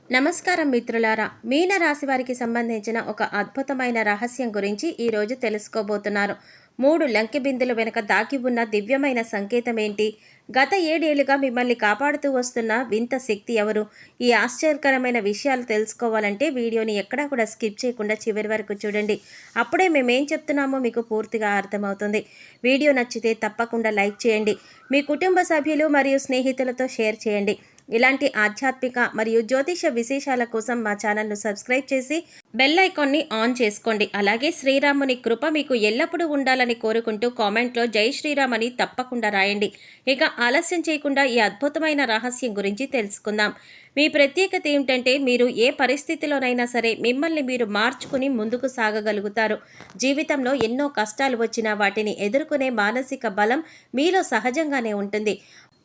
నమస్కారం మిత్రులారా, మీన రాశి వారికి సంబంధించిన ఒక అద్భుతమైన రహస్యం గురించి ఈరోజు తెలుసుకోబోతున్నారు. 3 లంకె బిందుల వెనుక దాగి ఉన్న దివ్యమైన సంకేతం ఏంటి? గత 7 ఏళ్లుగా మిమ్మల్ని కాపాడుతూ వస్తున్న వింత శక్తి ఎవరు? ఈ ఆశ్చర్యకరమైన విషయాలు తెలుసుకోవాలంటే వీడియోని ఎక్కడా కూడా స్కిప్ చేయకుండా చివరి వరకు చూడండి. అప్పుడే మేమేం చెప్తున్నామో మీకు పూర్తిగా అర్థమవుతుంది. వీడియో నచ్చితే తప్పకుండా లైక్ చేయండి. మీ కుటుంబ సభ్యులు మరియు స్నేహితులతో షేర్ చేయండి. ఇలాంటి ఆధ్యాత్మిక మరియు జ్యోతిష విశేషాల కోసం మా ఛానల్ను సబ్స్క్రైబ్ చేసి బెల్ ఐకాన్ని ఆన్ చేసుకోండి. అలాగే శ్రీరాముని కృప మీకు ఎల్లప్పుడూ ఉండాలని కోరుకుంటూ కామెంట్లో జై శ్రీరామ్ అని తప్పకుండా రాయండి. ఇక ఆలస్యం చేయకుండా ఈ అద్భుతమైన రహస్యం గురించి తెలుసుకుందాం. మీ ప్రత్యేకత ఏమిటంటే మీరు ఏ పరిస్థితిలోనైనా సరే మిమ్మల్ని మీరు మార్చుకుని ముందుకు సాగగలుగుతారు. జీవితంలో ఎన్నో కష్టాలు వచ్చినా వాటిని ఎదుర్కొనే మానసిక బలం మీలో సహజంగానే ఉంటుంది.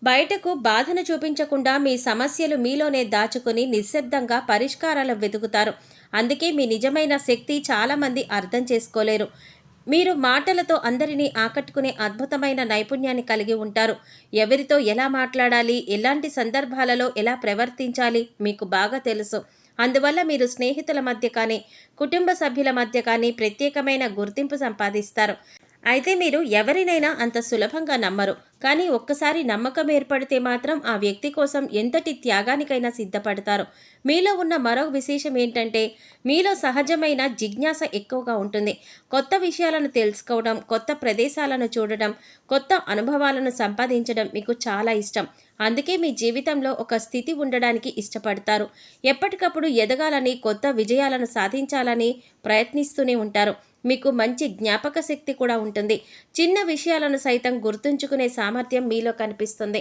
బయటకు బాధను చూపించకుండా మీ సమస్యలు మీలోనే దాచుకుని నిశ్శబ్దంగా పరిష్కారాలు వెతుకుతారు. అందుకే మీ నిజమైన శక్తి చాలామంది అర్థం చేసుకోలేరు. మీరు మాటలతో అందరినీ ఆకట్టుకునే అద్భుతమైన నైపుణ్యాన్ని కలిగి ఉంటారు. ఎవరితో ఎలా మాట్లాడాలి, ఎలాంటి సందర్భాలలో ఎలా ప్రవర్తించాలి మీకు బాగా తెలుసు. అందువల్ల మీరు స్నేహితుల మధ్య కానీ కుటుంబ సభ్యుల మధ్య కానీ ప్రత్యేకమైన గుర్తింపు సంపాదిస్తారు. అయితే మీరు ఎవరినైనా అంత సులభంగా నమ్మరు. కానీ ఒక్కసారి నమ్మకం ఏర్పడితే మాత్రం ఆ వ్యక్తి కోసం ఎంతటి త్యాగానికైనా సిద్ధపడతారు. మీలో ఉన్న మరో విశేషం ఏంటంటే మీలో సహజమైన జిజ్ఞాస ఎక్కువగా ఉంటుంది. కొత్త విషయాలను తెలుసుకోవడం, కొత్త ప్రదేశాలను చూడడం, కొత్త అనుభవాలను సంపాదించడం మీకు చాలా ఇష్టం. అందుకే మీ జీవితంలో ఒక స్థితి ఉండడానికి ఇష్టపడతారు. ఎప్పటికప్పుడు ఎదగాలని, కొత్త విజయాలను సాధించాలని ప్రయత్నిస్తూనే ఉంటారు. మీకు మంచి జ్ఞాపక శక్తి కూడా ఉంటుంది. చిన్న విషయాలను సైతం గుర్తుంచుకునే సామర్థ్యం మీలో కనిపిస్తుంది.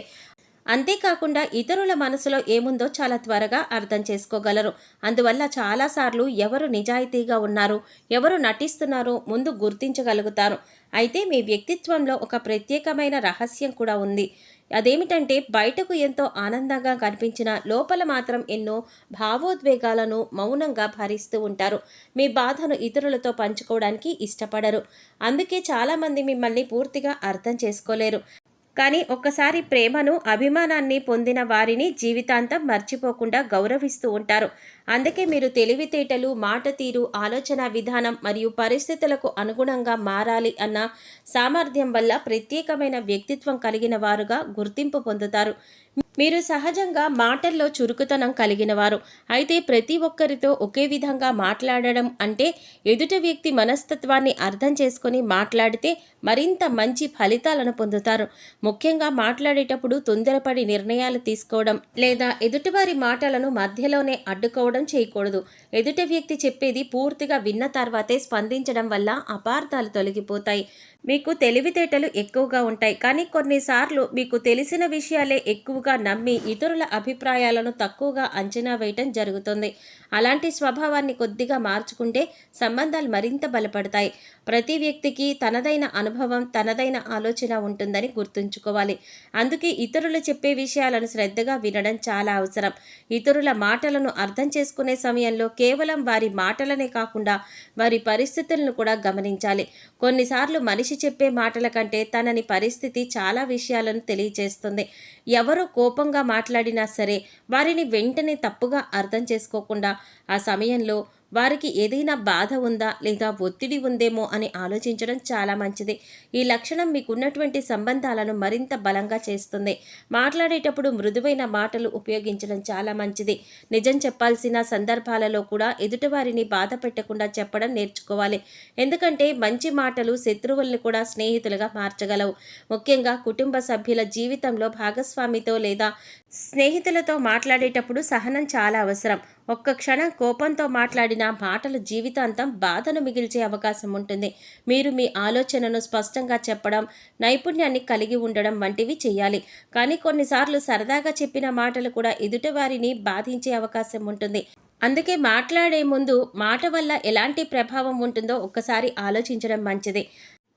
అంతేకాకుండా ఇతరుల మనసులో ఏముందో చాలా త్వరగా అర్థం చేసుకోగలరు. అందువల్ల చాలాసార్లు ఎవరు నిజాయితీగా ఉన్నారు, ఎవరు నటిస్తున్నారో ముందు గుర్తించగలుగుతారు. అయితే మీ వ్యక్తిత్వంలో ఒక ప్రత్యేకమైన రహస్యం కూడా ఉంది. అదేమిటంటే బయటకు ఎంతో ఆనందంగా కనిపించిన లోపల మాత్రం ఎన్నో భావోద్వేగాలను మౌనంగా భరిస్తూ ఉంటారు. మీ బాధను ఇతరులతో పంచుకోవడానికి ఇష్టపడరు. అందుకే చాలామంది మిమ్మల్ని పూర్తిగా అర్థం చేసుకోలేరు. కానీ ఒక్కసారి ప్రేమను, అభిమానాన్ని పొందిన వారిని జీవితాంతం మర్చిపోకుండా గౌరవిస్తూ ఉంటారు. అందుకే మీరు తెలివితేటలు, మాట తీరు, ఆలోచన విధానం మరియు పరిస్థితులకు అనుగుణంగా మారాలి అన్న సామర్థ్యం వల్ల ప్రత్యేకమైన వ్యక్తిత్వం కలిగిన వారుగా గుర్తింపు పొందుతారు. మీరు సహజంగా మాటల్లో చురుకుతనం కలిగినవారు. అయితే ప్రతి ఒక్కరితో ఒకే విధంగా మాట్లాడడం అంటే ఎదుటి వ్యక్తి మనస్తత్వాన్ని అర్థం చేసుకొని మాట్లాడితే మరింత మంచి ఫలితాలను పొందుతారు. ముఖ్యంగా మాట్లాడేటప్పుడు తొందరపడి నిర్ణయాలు తీసుకోవడం లేదా ఎదుటివారి మాటలను మధ్యలోనే అడ్డుకోవడం చేయకూడదు. ఎదుటి వ్యక్తి చెప్పేది పూర్తిగా విన్న తర్వాతే స్పందించడం వల్ల అపార్థాలు తొలగిపోతాయి. మీకు తెలివితేటలు ఎక్కువగా ఉంటాయి. కానీ కొన్నిసార్లు మీకు తెలిసిన విషయాలే ఎక్కువగా నమ్మి ఇతరుల అభిప్రాయాలను తక్కువగా అంచనా వేయటం జరుగుతుంది. అలాంటి స్వభావాన్ని కొద్దిగా మార్చుకుంటే సంబంధాలు మరింత బలపడతాయి. ప్రతి వ్యక్తికి తనదైన అనుభవం, తనదైన ఆలోచన ఉంటుందని గుర్తుంచుకోవాలి. అందుకే ఇతరులు చెప్పే విషయాలను శ్రద్ధగా వినడం చాలా అవసరం. ఇతరుల మాటలను అర్థం చేసుకునే సమయంలో కేవలం వారి మాటలనే కాకుండా వారి పరిస్థితులను కూడా గమనించాలి. కొన్నిసార్లు మనిషి చెప్పే మాటల కంటే తనని పరిస్థితి చాలా విషయాలను తెలియజేస్తుంది. ఎవరో కోపంగా మాట్లాడినా సరే వారిని వెంటనే తప్పుగా అర్థం చేసుకోకుండా ఆ సమయంలో వారికి ఏదైనా బాధ ఉందా లేదా ఒత్తిడి ఉందేమో అని ఆలోచించడం చాలా మంచిది. ఈ లక్షణం మీకున్నటువంటి సంబంధాలను మరింత బలంగా చేస్తుంది. మాట్లాడేటప్పుడు మృదువైన మాటలు ఉపయోగించడం చాలా మంచిది. నిజం చెప్పాల్సిన సందర్భాలలో కూడా ఎదుటివారిని బాధ పెట్టకుండా చెప్పడం నేర్చుకోవాలి. ఎందుకంటే మంచి మాటలు శత్రువుల్ని కూడా స్నేహితులుగా మార్చగలవు. ముఖ్యంగా కుటుంబ సభ్యుల జీవితంలో భాగస్వామితో లేదా స్నేహితులతో మాట్లాడేటప్పుడు సహనం చాలా అవసరం. ఒక్క క్షణం కోపంతో మాట్లాడిన మాటలు జీవితాంతం బాధను మిగిల్చే అవకాశం ఉంటుంది. మీరు మీ ఆలోచనను స్పష్టంగా చెప్పడం, నైపుణ్యాన్ని కలిగి ఉండడం వంటివి చేయాలి. కానీ కొన్నిసార్లు సరదాగా చెప్పిన మాటలు కూడా ఎదుటివారిని బాధించే అవకాశం ఉంటుంది. అందుకే మాట్లాడే ముందు మాట వల్ల ఎలాంటి ప్రభావం ఉంటుందో ఒక్కసారి ఆలోచించడం మంచిది.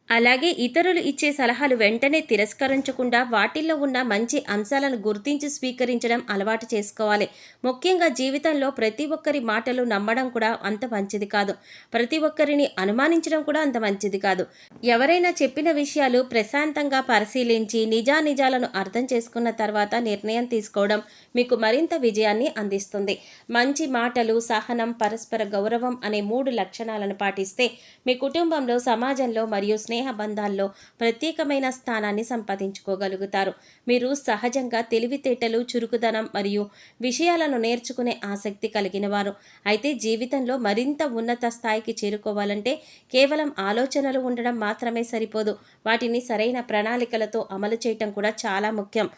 అలాగే ఇతరులు ఇచ్చే సలహాలు వెంటనే తిరస్కరించకుండా వాటిల్లో ఉన్న మంచి అంశాలను గుర్తించి స్వీకరించడం అలవాటు చేసుకోవాలి. ముఖ్యంగా జీవితంలో ప్రతి ఒక్కరి మాటలు నమ్మడం కూడా అంత మంచిది కాదు. ప్రతి ఒక్కరిని అనుమానించడం కూడా అంత మంచిది కాదు. ఎవరైనా చెప్పిన విషయాలు ప్రశాంతంగా పరిశీలించి నిజానిజాలను అర్థం చేసుకున్న తర్వాత నిర్ణయం తీసుకోవడం మీకు మరింత విజయాన్ని అందిస్తుంది. మంచి మాటలు, సహనం, పరస్పర గౌరవం అనే 3 లక్షణాలను పాటిస్తే మీ కుటుంబంలో, సమాజంలో మరియు స్నేహ బంధాల్లో ప్రత్యేకమైన స్థానాన్ని సంపాదించుకోగలుగుతారు. మీరు సహజంగా తెలివితేటలు, చురుకుదనం మరియు విషయాలను నేర్చుకునే ఆసక్తి కలిగిన వారు. అయితే జీవితంలో మరింత ఉన్నత స్థాయికి చేరుకోవాలంటే కేవలం ఆలోచనలు ఉండడం మాత్రమే సరిపోదు. వాటిని సరైన ప్రణాళికలతో అమలు చేయటం కూడా చాలా ముఖ్యం.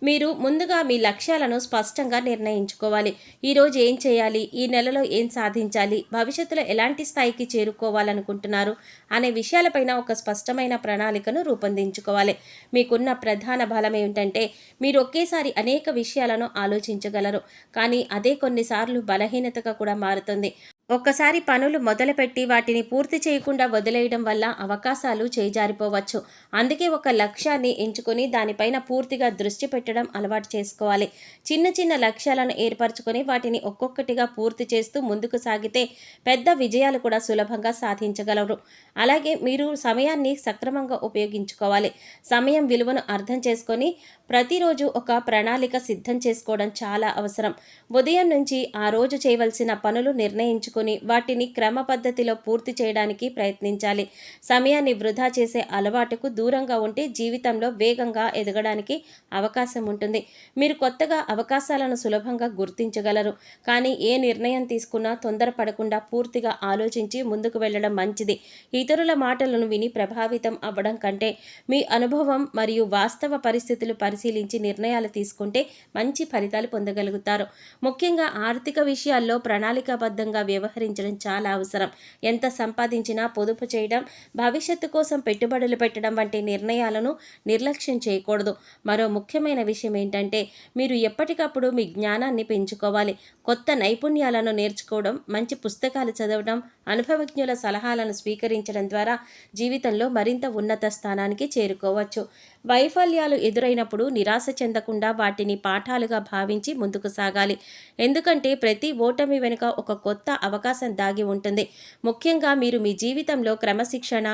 మీరు ముందుగా మీ లక్ష్యాలను స్పష్టంగా నిర్ణయించుకోవాలి. ఈరోజు ఏం చేయాలి, ఈ నెలలో ఏం సాధించాలి, భవిష్యత్తులో ఎలాంటి స్థాయికి చేరుకోవాలనుకుంటున్నారు అనే విషయాలపైన ఒక స్పష్టమైన ప్రణాళికను రూపొందించుకోవాలి. మీకున్న ప్రధాన బలం ఏమిటంటే మీరు ఒకేసారి అనేక విషయాలను ఆలోచించగలరు. కానీ అదే కొన్నిసార్లు బలహీనతగా కూడా మారుతుంది. ఒక్కసారి పనులు మొదలుపెట్టి వాటిని పూర్తి చేయకుండా వదిలేయడం వల్ల అవకాశాలు చేజారిపోవచ్చు. అందుకే ఒక లక్ష్యాన్ని ఎంచుకొని దానిపైన పూర్తిగా దృష్టి పెట్టడం అలవాటు చేసుకోవాలి. చిన్న చిన్న లక్ష్యాలను ఏర్పరచుకొని వాటిని ఒక్కొక్కటిగా పూర్తి చేస్తూ ముందుకు సాగితే పెద్ద విజయాలు కూడా సులభంగా సాధించగలరు. అలాగే మీరు సమయాన్ని సక్రమంగా ఉపయోగించుకోవాలి. సమయం విలువను అర్థం చేసుకొని ప్రతిరోజు ఒక ప్రణాళిక సిద్ధం చేసుకోవడం చాలా అవసరం. ఉదయం నుంచి ఆ రోజు చేయవలసిన పనులు నిర్ణయించుకొని వాటిని క్రమ పద్ధతిలో పూర్తి చేయడానికి ప్రయత్నించాలి. సమయాన్ని వృధా చేసే అలవాటుకు దూరంగా ఉంటే జీవితంలో వేగంగా ఎదగడానికి అవకాశం ఉంటుంది. మీరు కొత్తగా అవకాశాలను సులభంగా గుర్తించగలరు. కానీ ఏ నిర్ణయం తీసుకున్నా తొందరపడకుండా పూర్తిగా ఆలోచించి ముందుకు వెళ్ళడం మంచిది. ఇతరుల మాటలను విని ప్రభావితం అవ్వడం కంటే మీ అనుభవం మరియు వాస్తవ పరిస్థితులు పరిశీలించి నిర్ణయాలు తీసుకుంటే మంచి ఫలితాలు పొందగలుగుతారు. ముఖ్యంగా ఆర్థిక విషయాల్లో ప్రణాళికాబద్ధంగా వ్యవహరించడం చాలా అవసరం. ఎంత సంపాదించినా పొదుపు చేయడం, భవిష్యత్తు కోసం పెట్టుబడులు పెట్టడం వంటి నిర్ణయాలను నిర్లక్ష్యం చేయకూడదు. మరో ముఖ్యమైన విషయం ఏంటంటే మీరు ఎప్పటికప్పుడు మీ జ్ఞానాన్ని పెంచుకోవాలి. కొత్త నైపుణ్యాలను నేర్చుకోవడం, మంచి పుస్తకాలు చదవడం, అనుభవజ్ఞుల సలహాలను స్వీకరించడం ద్వారా జీవితంలో మరింత ఉన్నత స్థానానికి చేరుకోవచ్చు. వైఫల్యాలు ఎదురైనప్పుడు నిరాశ చెందకుండా వాటిని పాఠాలుగా భావించి ముందుకు సాగాలి. ఎందుకంటే ప్రతి ఓటమి వెనుక ఒక కొత్త అవకాశం దాగి ఉంటుంది. ముఖ్యంగా మీరు మీ జీవితంలో క్రమశిక్షణ,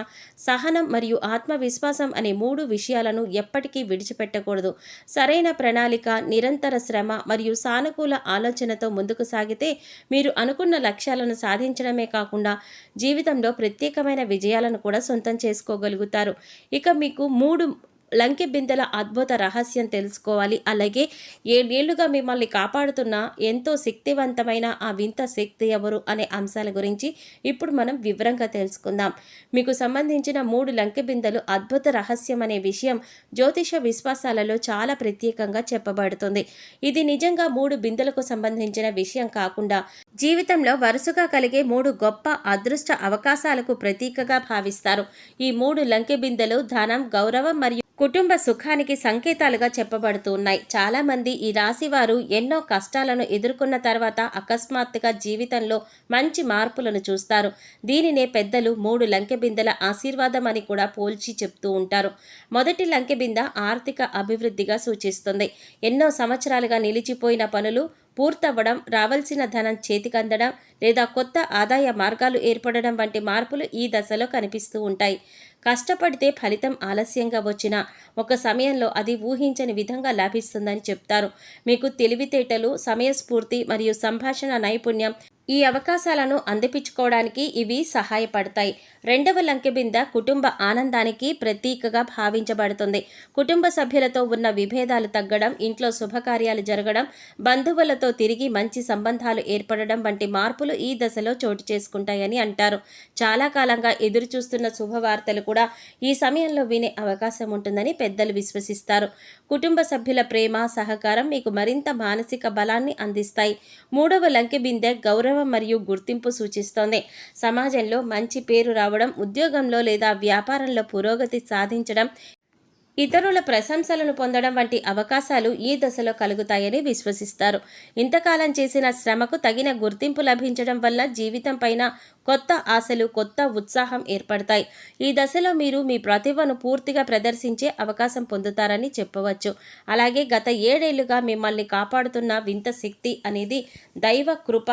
సహనం మరియు ఆత్మవిశ్వాసం అనే 3 విషయాలను ఎప్పటికీ విడిచిపెట్టకూడదు. సరైన ప్రణాళిక, నిరంతర శ్రమ మరియు సానుకూల ఆలోచనతో ముందుకు సాగితే మీరు అనుకున్న లక్ష్యాలను సాధించడమే కాకుండా జీవితంలో ప్రత్యేకమైన విజయాలను కూడా సొంతం చేసుకోగలుగుతారు. ఇక మీకు 3 లంకె బిందెల అద్భుత రహస్యం తెలుసుకోవాలి. అలాగే 7 ఏళ్లుగా మిమ్మల్ని కాపాడుతున్న ఎంతో శక్తివంతమైన ఆ వింత శక్తి ఎవరు అనే అంశాల గురించి ఇప్పుడు మనం వివరంగా తెలుసుకుందాం. మీకు సంబంధించిన 3 లంకె బిందెలు అద్భుత రహస్యం అనే విషయం జ్యోతిష విశ్వాసాలలో చాలా ప్రత్యేకంగా చెప్పబడుతుంది. ఇది నిజంగా 3 బిందెలకు సంబంధించిన విషయం కాకుండా జీవితంలో వరుసగా కలిగే 3 గొప్ప అదృష్ట అవకాశాలకు ప్రతీకగా భావిస్తారు. ఈ 3 లంకె బిందెలు ధనం, గౌరవం మరియు కుటుంబ సుఖానికి సంకేతాలుగా చెప్పబడుతూ ఉన్నాయి. చాలామంది ఈ రాశి వారు ఎన్నో కష్టాలను ఎదుర్కొన్న తర్వాత అకస్మాత్తుగా జీవితంలో మంచి మార్పులను చూస్తారు. దీనినే పెద్దలు 3 లంకె బిందెల ఆశీర్వాదం అని కూడా పోల్చి చెప్తూ ఉంటారు. మొదటి లంకె బిందె ఆర్థిక అభివృద్ధిగా సూచిస్తుంది. ఎన్నో సంవత్సరాలుగా నిలిచిపోయిన పనులు పూర్తవ్వడం, రావాల్సిన ధనం చేతికందడం లేదా కొత్త ఆదాయ మార్గాలు ఏర్పడడం వంటి మార్పులు ఈ దశలో కనిపిస్తూ ఉంటాయి. కష్టపడితే ఫలితం ఆలస్యంగా వచ్చినా ఒక సమయంలో అది ఊహించని విధంగా లభిస్తుందని చెప్తారు. మీకు తెలివితేటలు, సమయస్ఫూర్తి మరియు సంభాషణ నైపుణ్యం ఈ అవకాశాలను అందిపించుకోవడానికి ఇవి సహాయపడతాయి. రెండవ లంకె బిందె కుటుంబ ఆనందానికి ప్రతీకగా భావించబడుతుంది. కుటుంబ సభ్యులతో ఉన్న విభేదాలు తగ్గడం, ఇంట్లో శుభకార్యాలు జరగడం, బంధువులతో తిరిగి మంచి సంబంధాలు ఏర్పడడం వంటి మార్పులు ఈ దశలో చోటు చేసుకుంటాయని అంటారు. చాలా కాలంగా ఎదురుచూస్తున్న శుభవార్తలు కూడా ఈ సమయంలో వినే అవకాశం ఉంటుందని పెద్దలు విశ్వసిస్తారు. కుటుంబ సభ్యుల ప్రేమ, సహకారం మీకు మరింత మానసిక బలాన్ని అందిస్తాయి. మూడవ లంకె బిందె గౌరవం మరియు గుర్తింపు సూచిస్తోంది. సమాజంలో మంచి పేరు రావడం, ఉద్యోగంలో లేదా వ్యాపారంలో పురోగతి సాధించడం ఇతరుల ప్రశంసలను పొందడం వంటి అవకాశాలు ఈ దశలో కలుగుతాయని విశ్వసిస్తారు. ఇంతకాలం చేసిన శ్రమకు తగిన గుర్తింపు లభించడం వల్ల జీవితం పైన కొత్త ఆశలు, కొత్త ఉత్సాహం ఏర్పడతాయి. ఈ దశలో మీరు మీ ప్రతిభను పూర్తిగా ప్రదర్శించే అవకాశం పొందుతారని చెప్పవచ్చు. అలాగే గత 7 ఏళ్లుగా మిమ్మల్ని కాపాడుతున్న వింత శక్తి అనేది దైవ కృప,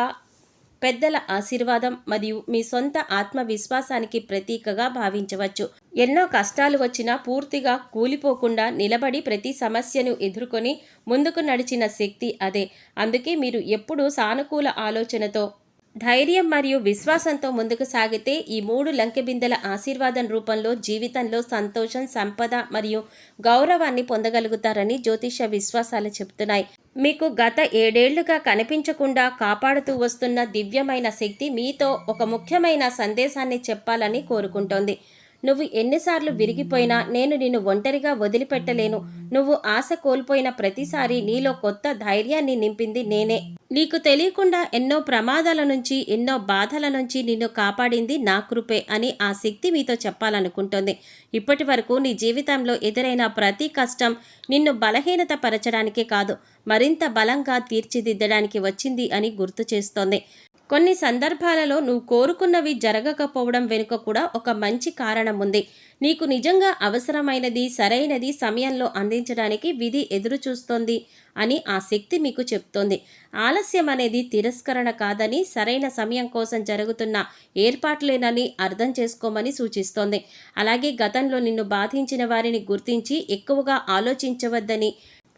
పెద్దల ఆశీర్వాదం మరియు మీ సొంత ఆత్మవిశ్వాసానికి ప్రతీకగా భావించవచ్చు. ఎన్నో కష్టాలు వచ్చినా పూర్తిగా కూలిపోకుండా నిలబడి ప్రతి సమస్యను ఎదుర్కొని ముందుకు నడిచిన శక్తి అదే. అందుకే మీరు ఎప్పుడూ సానుకూల ఆలోచనతో, ధైర్యం మరియు విశ్వాసంతో ముందుకు సాగితే ఈ 3 లంకెబిందెల ఆశీర్వాదం రూపంలో జీవితంలో సంతోషం, సంపద మరియు గౌరవాన్ని పొందగలుగుతారని జ్యోతిష విశ్వాసాలు చెబుతున్నాయి. మీకు గత 7 ఏళ్లుగా కనిపించకుండా కాపాడుతూ వస్తున్న దివ్యమైన శక్తి మీతో ఒక ముఖ్యమైన సందేశాన్ని చెప్పాలని కోరుకుంటోంది. నువ్వు ఎన్నిసార్లు విరిగిపోయినా నేను నిన్ను ఒంటరిగా వదిలిపెట్టలేను. నువ్వు ఆశ కోల్పోయిన ప్రతిసారి నీలో కొత్త ధైర్యాన్ని నింపింది నేనే. నీకు తెలియకుండా ఎన్నో ప్రమాదాల నుంచి, ఎన్నో బాధల నుంచి నిన్ను కాపాడింది నా కృపే అని ఆ శక్తి మీతో చెప్పాలనుకుంటోంది. ఇప్పటి వరకు నీ జీవితంలో ఎదురైన ప్రతి కష్టం నిన్ను బలహీనత పరచడానికే కాదు, మరింత బలంగా తీర్చిదిద్దడానికి వచ్చింది అని గుర్తు చేస్తోంది. కొన్ని సందర్భాలలో నువ్వు కోరుకున్నవి జరగకపోవడం వెనుక కూడా ఒక మంచి కారణం ఉంది. నీకు నిజంగా అవసరమైనది, సరైనది సమయంలో అందించడానికి విధి ఎదురు చూస్తోంది అని ఆ శక్తి మీకు చెప్తోంది. ఆలస్యం అనేది తిరస్కరణ కాదని, సరైన సమయం కోసం జరుగుతున్న ఏర్పాట్లేనని అర్థం చేసుకోమని సూచిస్తోంది. అలాగే గతంలో నిన్ను బాధించిన వారిని గుర్తించి ఎక్కువగా ఆలోచించవద్దని,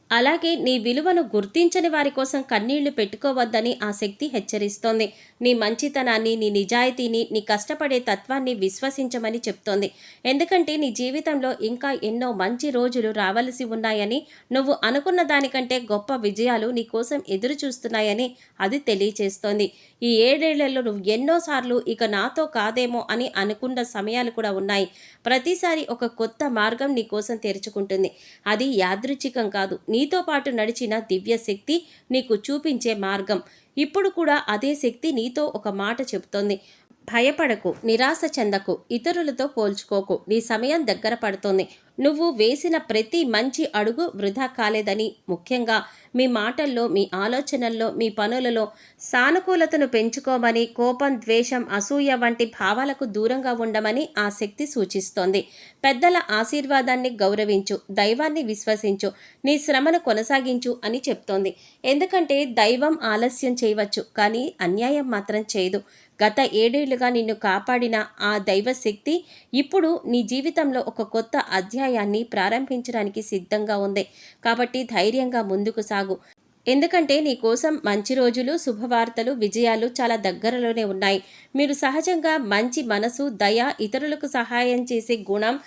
అలాగే నీ విలువను గుర్తించని వారి కోసం కన్నీళ్లు పెట్టుకోవద్దని ఆ శక్తి హెచ్చరిస్తోంది. నీ మంచితనాన్ని, నీ నిజాయితీని, నీ కష్టపడే తత్వాన్ని విశ్వసించమని చెప్తోంది. ఎందుకంటే నీ జీవితంలో ఇంకా ఎన్నో మంచి రోజులు రావలసి ఉన్నాయని, నువ్వు అనుకున్న దానికంటే గొప్ప విజయాలు నీ కోసం ఎదురు చూస్తున్నాయని అది తెలియచేస్తోంది. ఈ 7 ఏళ్లలో నువ్వు ఎన్నోసార్లు ఇక నాతో కాదేమో అని అనుకున్న సమయాలు కూడా ఉన్నాయి. ప్రతిసారి ఒక కొత్త మార్గం నీ కోసం తెరుచుకుంటుంది. అది యాదృచ్ఛికం కాదు, నీతో పాటు నడిచిన దివ్య శక్తి నీకు చూపించే మార్గం. ఇప్పుడు కూడా అదే శక్తి నీతో ఒక మాట చెబుతోంది. భయపడకు, నిరాశ చెందకు, ఇతరులతో పోల్చుకోకు. నీ సమయం దగ్గర పడుతోంది. నువ్వు వేసిన ప్రతి మంచి అడుగు వృధా కాలేదని, ముఖ్యంగా మీ మాటల్లో, మీ ఆలోచనల్లో, మీ పనులలో సానుకూలతను పెంచుకోమని, కోపం, ద్వేషం, అసూయ వంటి భావాలకు దూరంగా ఉండమని ఆ శక్తి సూచిస్తోంది. పెద్దల ఆశీర్వాదాన్ని గౌరవించు, దైవాన్ని విశ్వసించు, నీ శ్రమను కొనసాగించు అని చెప్తోంది. ఎందుకంటే దైవం ఆలస్యం చేయవచ్చు, కానీ అన్యాయం మాత్రం చేయదు. గత 7 ఏళ్లుగా నిన్ను కాపాడిన ఆ దైవశక్తి ఇప్పుడు నీ జీవితంలో ఒక కొత్త అధ్యాయాన్ని ప్రారంభించడానికి సిద్ధంగా ఉంది. కాబట్టి ధైర్యంగా ముందుకు సాగు. ఎందుకంటే నీ కోసం మంచి రోజులు, శుభవార్తలు, విజయాలు చాలా దగ్గరలోనే ఉన్నాయి. మీరు సహజంగా మంచి మనసు, దయ, ఇతరులకు సహాయం చేసే గుణం,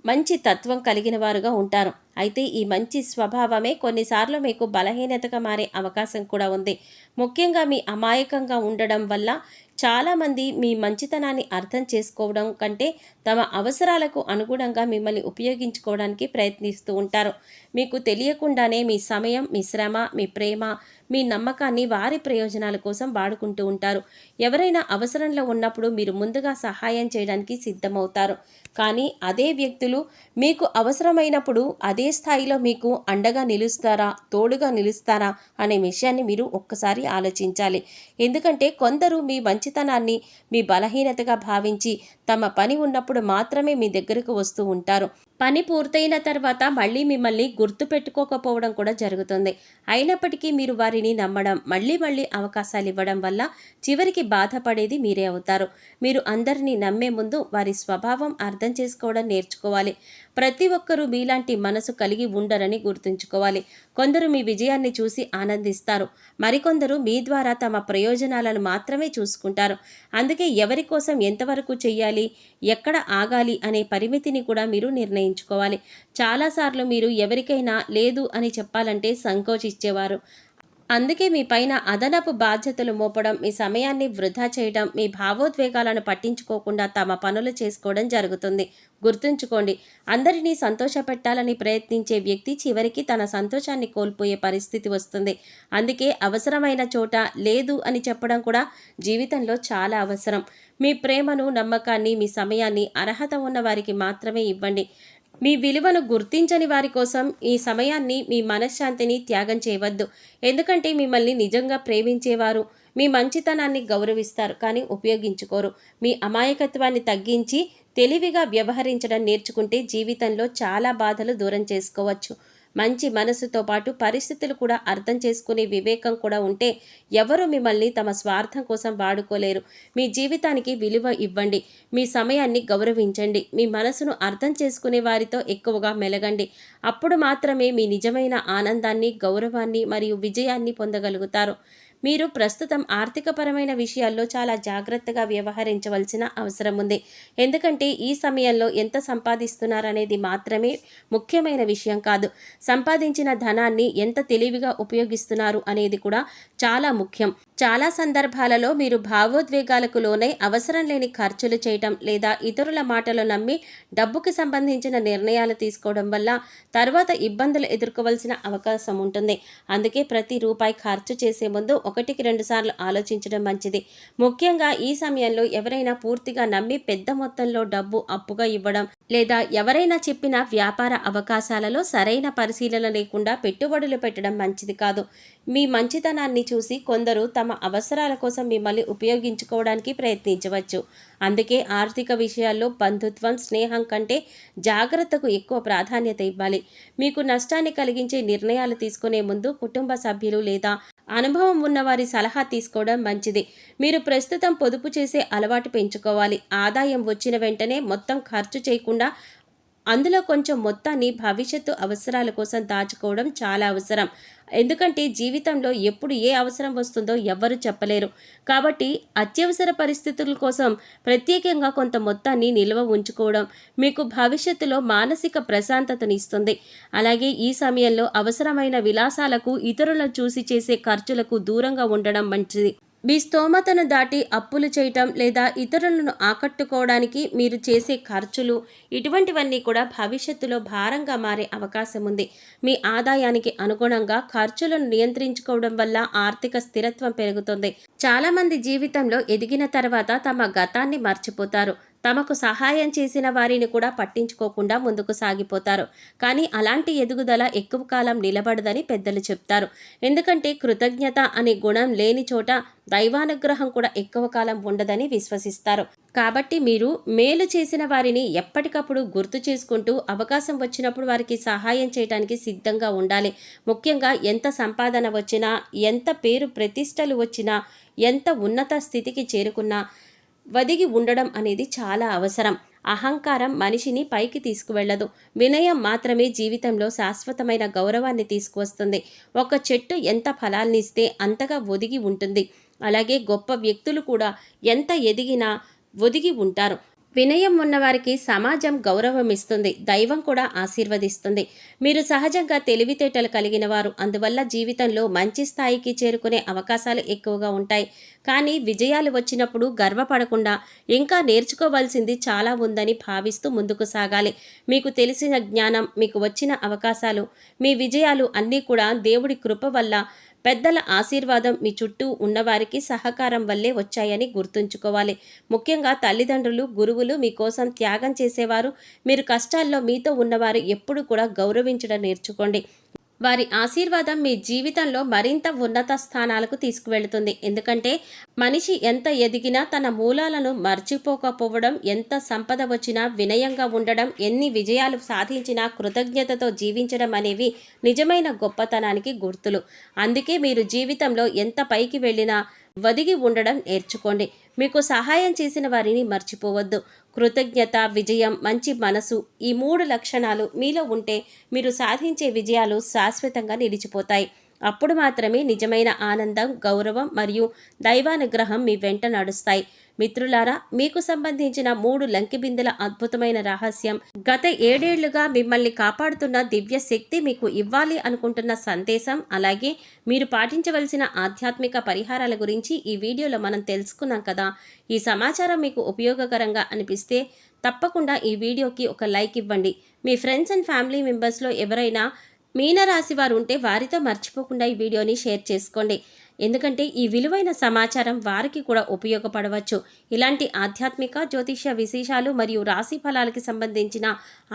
మంచి తత్వం కలిగిన వారుగా ఉంటారు. అయితే ఈ మంచి స్వభావమే కొన్నిసార్లు మీకు బలహీనతగా మారే అవకాశం కూడా ఉంది. ముఖ్యంగా మీ అమాయకంగా ఉండడం వల్ల చాలామంది మీ మంచితనాన్ని అర్థం చేసుకోవడం కంటే తమ అవసరాలకు అనుగుణంగా మిమ్మల్ని ఉపయోగించుకోవడానికి ప్రయత్నిస్తూ ఉంటారు. మీకు తెలియకుండానే మీ సమయం, మీ శ్రమ, మీ ప్రేమ, మీ నమ్మకాన్ని వారి ప్రయోజనాల కోసం వాడుకుంటూ ఉంటారు. ఎవరైనా అవసరంలో ఉన్నప్పుడు మీరు ముందుగా సహాయం చేయడానికి సిద్ధమవుతారు. కానీ అదే వ్యక్తులు మీకు అవసరమైనప్పుడు అదే స్థాయిలో మీకు అండగా నిలుస్తారా, తోడుగా నిలుస్తారా అనే విషయాన్ని మీరు ఒక్కసారి ఆలోచించాలి. ఎందుకంటే కొందరు మీ మంచితనాన్ని మీ బలహీనతగా భావించి తమ పని ఉన్నప్పుడు మాత్రమే మీ దగ్గరకు వస్తూ ఉంటారు. పని పూర్తయిన తర్వాత మళ్ళీ మిమ్మల్ని గుర్తుపెట్టుకోకపోవడం కూడా జరుగుతుంది. అయినప్పటికీ మీరు వారిని నమ్మడం, మళ్ళీ అవకాశాలు ఇవ్వడం వల్ల చివరికి బాధపడేది మీరే అవుతారు. మీరు అందరినీ నమ్మే ముందు వారి స్వభావం అర్థం చేసుకోవడం నేర్చుకోవాలి. ప్రతి ఒక్కరూ మీలాంటి మనసు కలిగి ఉండరని గుర్తుంచుకోవాలి. కొందరు మీ విజయాన్ని చూసి ఆనందిస్తారు, మరికొందరు మీ ద్వారా తమ ప్రయోజనాలను మాత్రమే చూసుకుంటారు. అందుకే ఎవరి కోసం ఎంతవరకు చెయ్యాలి, ఎక్కడ ఆగాలి అనే పరిమితిని కూడా మీరు నిర్ణయించుకోవాలి. చాలాసార్లు మీరు ఎవరికైనా లేదు అని చెప్పాలంటే సంకోచించేవారు. అందుకే మీ పైన అదనపు బాధ్యతలు మోపడం, మీ సమయాన్ని వృధా చేయడం, మీ భావోద్వేగాలను పట్టించుకోకుండా తమ పనులు చేసుకోవడం జరుగుతుంది. గుర్తుంచుకోండి, అందరినీ సంతోషపెట్టాలని ప్రయత్నించే వ్యక్తి చివరికి తన సంతోషాన్ని కోల్పోయే పరిస్థితి వస్తుంది. అందుకే అవసరమైన చోట లేదు అని చెప్పడం కూడా జీవితంలో చాలా అవసరం. మీ ప్రేమను, నమ్మకాన్ని, మీ సమయాన్ని అర్హత ఉన్న వారికి మాత్రమే ఇవ్వండి. మీ విలువను గుర్తించని వారి కోసం ఈ సమయాన్ని, మీ మనశ్శాంతిని త్యాగం చేయవద్దు. ఎందుకంటే మిమ్మల్ని నిజంగా ప్రేమించేవారు మీ మంచితనాన్ని గౌరవిస్తారు, కానీ ఉపయోగించుకోరు. మీ అమాయకత్వాన్ని తగ్గించి తెలివిగా వ్యవహరించడం నేర్చుకుంటే జీవితంలో చాలా బాధలు దూరం చేసుకోవచ్చు. మంచి మనసుతో పాటు పరిస్థితులు కూడా అర్థం చేసుకునే వివేకం కూడా ఉంటే ఎవరు మిమ్మల్ని తమ స్వార్థం కోసం వాడుకోలేరు. మీ జీవితానికి విలువ ఇవ్వండి. మీ సమయాన్ని గౌరవించండి. మీ మనసును అర్థం చేసుకునే వారితో ఎక్కువగా మెలగండి. అప్పుడు మాత్రమే మీ నిజమైన ఆనందాన్ని, గౌరవాన్ని మరియు విజయాన్ని పొందగలుగుతారు. మీరు ప్రస్తుతం ఆర్థికపరమైన విషయాల్లో చాలా జాగ్రత్తగా వ్యవహరించవలసిన అవసరం ఉంది. ఎందుకంటే ఈ సమయంలో ఎంత సంపాదిస్తున్నారనేది మాత్రమే ముఖ్యమైన విషయం కాదు. సంపాదించిన ధనాన్ని ఎంత తెలివిగా ఉపయోగిస్తున్నారు అనేది కూడా చాలా ముఖ్యం. చాలా సందర్భాలలో మీరు భావోద్వేగాలకు లోనై అవసరం లేని ఖర్చులు చేయటం లేదా ఇతరుల మాటలు నమ్మి డబ్బుకి సంబంధించిన నిర్ణయాలు తీసుకోవడం వల్ల తర్వాత ఇబ్బందులు ఎదుర్కోవాల్సిన అవకాశం ఉంటుంది. అందుకే ప్రతి రూపాయి ఖర్చు చేసే ముందు 1-2 సార్లు ఆలోచించడం మంచిది. ముఖ్యంగా ఈ సమయంలో ఎవరైనా పూర్తిగా నమ్మి పెద్ద మొత్తంలో డబ్బు అప్పుగా ఇవ్వడం లేదా ఎవరైనా చెప్పిన వ్యాపార అవకాశాలలో సరైన పరిశీలన లేకుండా పెట్టుబడులు పెట్టడం మంచిది కాదు. మీ మంచితనాన్ని చూసి కొందరు తమ అవసరాల కోసం మిమ్మల్ని ఉపయోగించుకోవడానికి ప్రయత్నించవచ్చు. అందుకే ఆర్థిక విషయాల్లో బంధుత్వం, స్నేహం కంటే జాగ్రత్తకు ఎక్కువ ప్రాధాన్యత ఇవ్వాలి. మీకు నష్టాన్ని కలిగించే నిర్ణయాలు తీసుకునే ముందు కుటుంబ సభ్యులు లేదా అనుభవం ఉన్నవారి సలహా తీసుకోవడం మంచిది. మీరు ప్రస్తుతం పొదుపు చేసే అలవాటు పెంచుకోవాలి. ఆదాయం వచ్చిన వెంటనే మొత్తం ఖర్చు చేయకుండా అందులో కొంచెం మొత్తాన్ని భవిష్యత్తు అవసరాల కోసం దాచుకోవడం చాలా అవసరం. ఎందుకంటే జీవితంలో ఎప్పుడు ఏ అవసరం వస్తుందో ఎవ్వరూ చెప్పలేరు. కాబట్టి అత్యవసర పరిస్థితుల కోసం ప్రత్యేకంగా కొంత మొత్తాన్ని నిల్వ ఉంచుకోవడం మీకు భవిష్యత్తులో మానసిక ప్రశాంతతనిస్తుంది. అలాగే ఈ సమయంలో అవసరమైన విలాసాలకు, ఇతరులను చూసి చేసే ఖర్చులకు దూరంగా ఉండడం మంచిది. మీ స్తోమతను దాటి అప్పులు చేయటం లేదా ఇతరులను ఆకట్టుకోవడానికి మీరు చేసే ఖర్చులు, ఇటువంటివన్నీ కూడా భవిష్యత్తులో భారంగా మారే అవకాశం ఉంది. మీ ఆదాయానికి అనుగుణంగా ఖర్చులను నియంత్రించుకోవడం వల్ల ఆర్థిక స్థిరత్వం పెరుగుతుంది. చాలామంది జీవితంలో ఎదిగిన తర్వాత తమ గతాన్ని మర్చిపోతారు. తమకు సహాయం చేసిన వారిని కూడా పట్టించుకోకుండా ముందుకు సాగిపోతారు. కానీ అలాంటి ఎదుగుదల ఎక్కువ కాలం నిలబడదని పెద్దలు చెప్తారు. ఎందుకంటే కృతజ్ఞత అనే గుణం లేని చోట దైవానుగ్రహం కూడా ఎక్కువ కాలం ఉండదని విశ్వసిస్తారు. కాబట్టి మీరు మేలు చేసిన వారిని ఎప్పటికప్పుడు గుర్తు చేసుకుంటూ అవకాశం వచ్చినప్పుడు వారికి సహాయం చేయడానికి సిద్ధంగా ఉండాలి. ముఖ్యంగా ఎంత సంపాదన వచ్చినా, ఎంత పేరు ప్రతిష్టలు వచ్చినా, ఎంత ఉన్నత స్థితికి చేరుకున్నా వదిగి ఉండడం అనేది చాలా అవసరం. అహంకారం మనిషిని పైకి తీసుకువెళ్ళదు. వినయం మాత్రమే జీవితంలో శాశ్వతమైన గౌరవాన్ని తీసుకువస్తుంది. ఒక చెట్టు ఎంత ఫలాల్నిస్తే అంతగా ఒదిగి ఉంటుంది. అలాగే గొప్ప వ్యక్తులు కూడా ఎంత ఎదిగినా ఒదిగి ఉంటారు. వినయం ఉన్నవారికి సమాజం గౌరవం ఇస్తుంది, దైవం కూడా ఆశీర్వదిస్తుంది. మీరు సహజంగా తెలివితేటలు కలిగిన వారు, అందువల్ల జీవితంలో మంచి స్థాయికి చేరుకునే అవకాశాలు ఎక్కువగా ఉంటాయి. కానీ విజయాలు వచ్చినప్పుడు గర్వపడకుండా ఇంకా నేర్చుకోవాల్సింది చాలా ఉందని భావిస్తూ ముందుకు సాగాలి. మీకు తెలిసిన జ్ఞానం, మీకు వచ్చిన అవకాశాలు, మీ విజయాలు అన్నీ కూడా దేవుడి కృప వల్ల, పెద్దల ఆశీర్వాదం, మీ చుట్టూ ఉన్నవారికి సహకారం వల్లే వచ్చాయని గుర్తుంచుకోవాలి. ముఖ్యంగా తల్లిదండ్రులు, గురువులు మీకోసం త్యాగం చేసేవారు. మీరు కష్టాల్లో మీతో ఉన్నవారు ఎప్పుడు కూడా గౌరవించడం నేర్చుకోండి. వారి ఆశీర్వాదం మీ జీవితంలో మరింత ఉన్నత స్థానాలకు తీసుకువెళుతుంది. ఎందుకంటే మనిషి ఎంత ఎదిగినా తన మూలాలను మర్చిపోకపోవడం, ఎంత సంపద వచ్చినా వినయంగా ఉండడం, ఎన్ని విజయాలు సాధించినా కృతజ్ఞతతో జీవించడం అనేవి నిజమైన గొప్పతనానికి గుర్తులు. అందుకే మీరు జీవితంలో ఎంత పైకి వెళ్ళినా వదిగి ఉండడం నేర్చుకోండి. మీకు సహాయం చేసిన వారిని మర్చిపోవద్దు. కృతజ్ఞత, విజయం, మంచి మనసు, ఈ 3 లక్షణాలు మీలో ఉంటే మీరు సాధించే విజయాలు శాశ్వతంగా నిలిచిపోతాయి. అప్పుడు మాత్రమే నిజమైన ఆనందం, గౌరవం మరియు దైవానుగ్రహం మీ వెంట నడుస్తాయి. మిత్రులారా, మీకు సంబంధించిన 3 లంకెబిందెల అద్భుతమైన రహస్యం, గత 7 ఏళ్లుగా మిమ్మల్ని కాపాడుతున్న దివ్య శక్తి మీకు ఇవ్వాలి అనుకుంటున్న సందేశం, అలాగే మీరు పాటించవలసిన ఆధ్యాత్మిక పరిహారాల గురించి ఈ వీడియోలో మనం తెలుసుకున్నాం కదా. ఈ సమాచారం మీకు ఉపయోగకరంగా అనిపిస్తే తప్పకుండా ఈ వీడియోకి ఒక లైక్ ఇవ్వండి. మీ ఫ్రెండ్స్ అండ్ ఫ్యామిలీ మెంబర్స్లో ఎవరైనా మీనరాశి వారు ఉంటే వారితో మర్చిపోకుండా ఈ వీడియోని షేర్ చేసుకోండి. ఎందుకంటే ఈ విలువైన సమాచారం వారికి కూడా ఉపయోగపడవచ్చు. ఇలాంటి ఆధ్యాత్మిక, జ్యోతిష్య విశేషాలు మరియు రాశి ఫలాలకి సంబంధించిన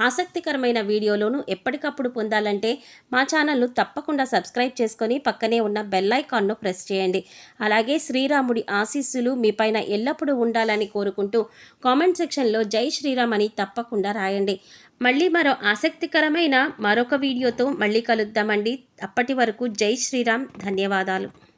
ఆసక్తికరమైన వీడియోలను ఎప్పటికప్పుడు పొందాలంటే మా ఛానల్ను తప్పకుండా సబ్స్క్రైబ్ చేసుకొని పక్కనే ఉన్న బెల్ ఐకాన్ను ప్రెస్ చేయండి. అలాగే శ్రీరాముడి ఆశీస్సులు మీపైన ఎల్లప్పుడూ ఉండాలని కోరుకుంటూ కామెంట్ సెక్షన్లో జై శ్రీరామ్ అని తప్పకుండా రాయండి. మళ్ళీ మరో ఆసక్తికరమైన మరొక వీడియోతో మళ్ళీ కలుద్దామండి. అప్పటి వరకు జై శ్రీరామ్. ధన్యవాదాలు.